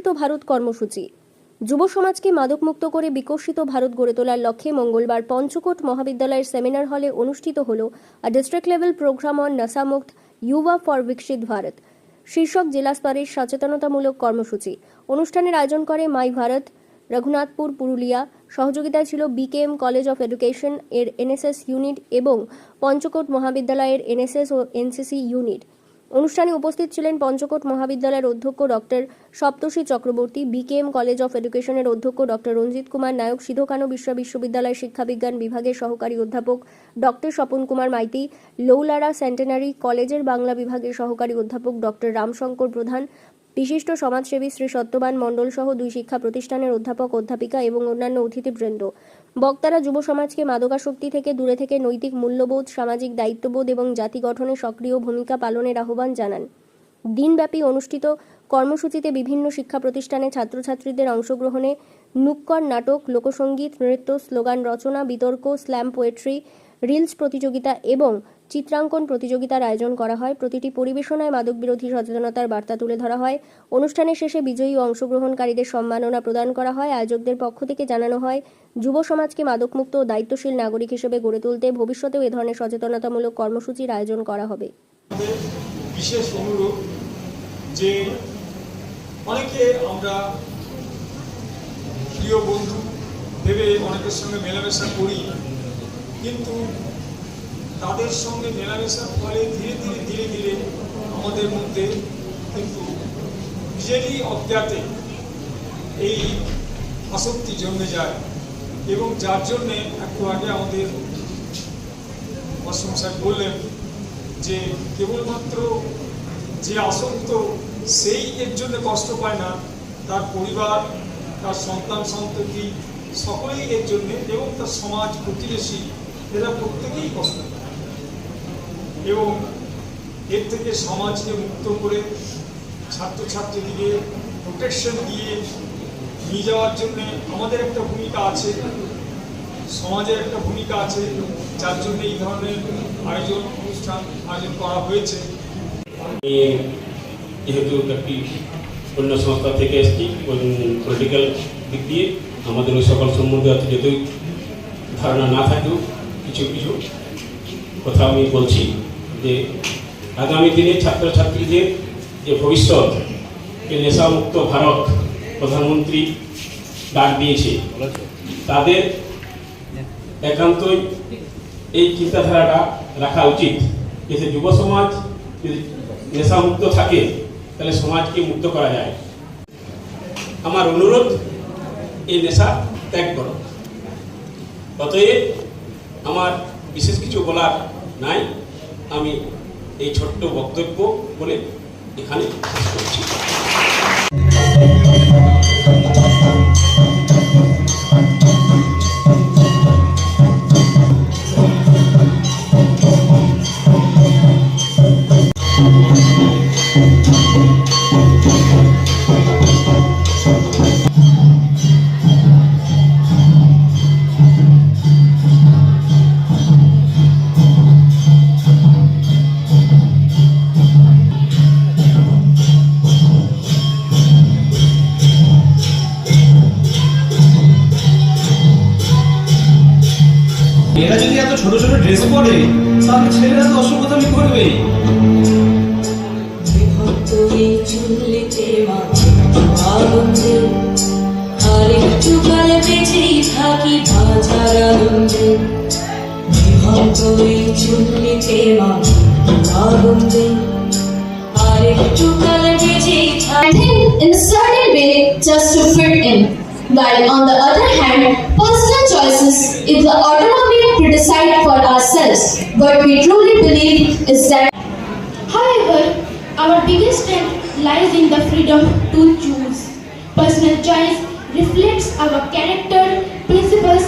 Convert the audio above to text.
বিকশিত ভারত কর্মসূচি। যুব সমাজকে মাদকমুক্ত করে বিকশিত ভারত গড়ে তোলার লক্ষ্যে মঙ্গলবার পঞ্চকোট মহাবিদ্যালয়ের সেমিনার হলে অনুষ্ঠিত হল ডিস্ট্রিক্ট লেভেল প্রোগ্রাম অন নশামুক্ত युवा फॉर विकसित भारत শীর্ষক জেলা স্তরের সচেতনতামূলক কর্মসূচি। অনুষ্ঠানের আয়োজন করে মাই ভারত রঘুনাথপুর পুরুলিয়া। সহযোগিতায় ছিল বিকেএম কলেজ অফ এডুকেশন এর এনএসএস ইউনিট এবং পঞ্চকোট মহাবিদ্যালয়ের এনএসএস ও এনসিসি ইউনিট। অনুষ্ঠানে উপস্থিত ছিলেন পঞ্চকোট মহাবিদ্যালয়ের অধ্যক্ষ doctor Saptarshi Chakraborty, BKM college of এডুকেশনের অধ্যক্ষ ডক্টর রঞ্জিত কুমার নায়ক, সিধু-কানু বিশ্ববিদ্যালয়ের শিক্ষাবিজ্ঞান বিভাগের সহকারী অধ্যাপক ডক্টর স্বপন কুমার মাইতি, লৌলারা সেন্টেনারি কলেজের বাংলা বিভাগের সহকারী অধ্যাপক ডক্টর রামশঙ্কর প্রধান, বিশিষ্ট সমাজসেবী শ্রী সত্যবান মণ্ডল সহ 2 শিক্ষা প্রতিষ্ঠানের অধ্যাপক অধ্যাপিকা এবং অন্যান্য অতিথিবৃন্দ। বক্তারা যুব সমাজকে মাদকাসক্তি থেকে দূরে থেকে নৈতিক মূল্যবোধ, সামাজিক দায়িত্ববোধ এবং জাতি গঠনে সক্রিয় ভূমিকা পালনের আহ্বান জানান। দিনব্যাপী অনুষ্ঠিত কর্মসূচিতে বিভিন্ন শিক্ষা প্রতিষ্ঠানে ছাত্রছাত্রীদের অংশগ্রহণে নুক্কড় নাটক, লোকসঙ্গীত, নৃত্য, স্লোগান রচনা, বিতর্ক, স্ল্যাম পোয়েট্রি, রিলস প্রতিযোগিতা এবং চিত্রাঙ্কন প্রতিযোগিতার আয়োজন করা হয়। প্রতিটি পরিবেশনায় মাদক বিরোধী সচেতনতার বার্তা তুলে ধরা হয়। অনুষ্ঠানের শেষে বিজয়ী ও অংশগ্রহণকারীদের সম্মাননা প্রদান করা হয়। আয়োজকদের পক্ষ থেকে জানানো হয়, যুব সমাজকে মাদকমুক্ত ও দায়িত্বশীল নাগরিক হিসেবে গড়ে তুলতে ভবিষ্যতেও এ ধরনের সচেতনতামূলক কর্মসূচির আয়োজন করা হবে। বিশেষ অনুরোধ যে অনেকে আমরা প্রিয় বন্ধু ভেবে অনেকের সঙ্গে মেলামেশা করি, কিন্তু তাদের সঙ্গে মেলামেশার ফলে ধীরে ধীরে আমাদের মধ্যে কিন্তু নিজেরই অজ্ঞাতে এই আসক্তি জন্মে যায় এবং যার জন্যে একটু আগে আমাদের মাস্টার বললেন যে কেবলমাত্র যে আসক্ত সেই এর জন্য কষ্ট পায় না, তার পরিবার, তার সন্তান সন্ততি সকলেই এর জন্য এবং তার সমাজ, প্রতিবেশী এরা প্রত্যেকেই কষ্ট পায়। এবং এর থেকে সমাজকে মুক্ত করে ছাত্রছাত্রীদিকে প্রোটেকশন দিয়ে নিয়ে যাওয়ার জন্য আমাদের একটা ভূমিকা আছে, সমাজের একটা ভূমিকা আছে, যার জন্য এই ধরনের অনুষ্ঠান আয়োজন করা হয়েছে। যেহেতু একটি অন্য সংস্থা থেকে এসেছি, পলিটিক্যাল দিক দিয়ে আমাদের ওই সকল সম্বন্ধে যতই ধারণা না থাকেও কিছু কিছু কথা আমি বলছি যে আগামী দিনে ছাত্রছাত্রীদের যে ভবিষ্যৎ, যে নেশামুক্ত ভারত প্রধানমন্ত্রী ডাক দিয়েছে, তাদের একান্তই এই চিন্তাধারাটা রাখা উচিত, যাতে যুব সমাজ যদি নেশামুক্ত থাকে তাহলে সমাজকে মুক্ত করা যায়। আমার অনুরোধ, এই নেশা ত্যাগ করো। অতএব আমার বিশেষ কিছু বলার নাই, আমি এই ছোট্ট বক্তব্য বলে এখানে শেষ করছি। এরা যদি এত ছোট ছোট ড্রেস পরে তাহলে ছেলেরা তো অসভ্যতামি করবেই। In a certain way just to fit in, while on the other hand, personal choices is the autonomy to decide for ourselves. What we truly believe is that, however, our biggest strength lies in the freedom to choose. Personal choice reflects our character, principles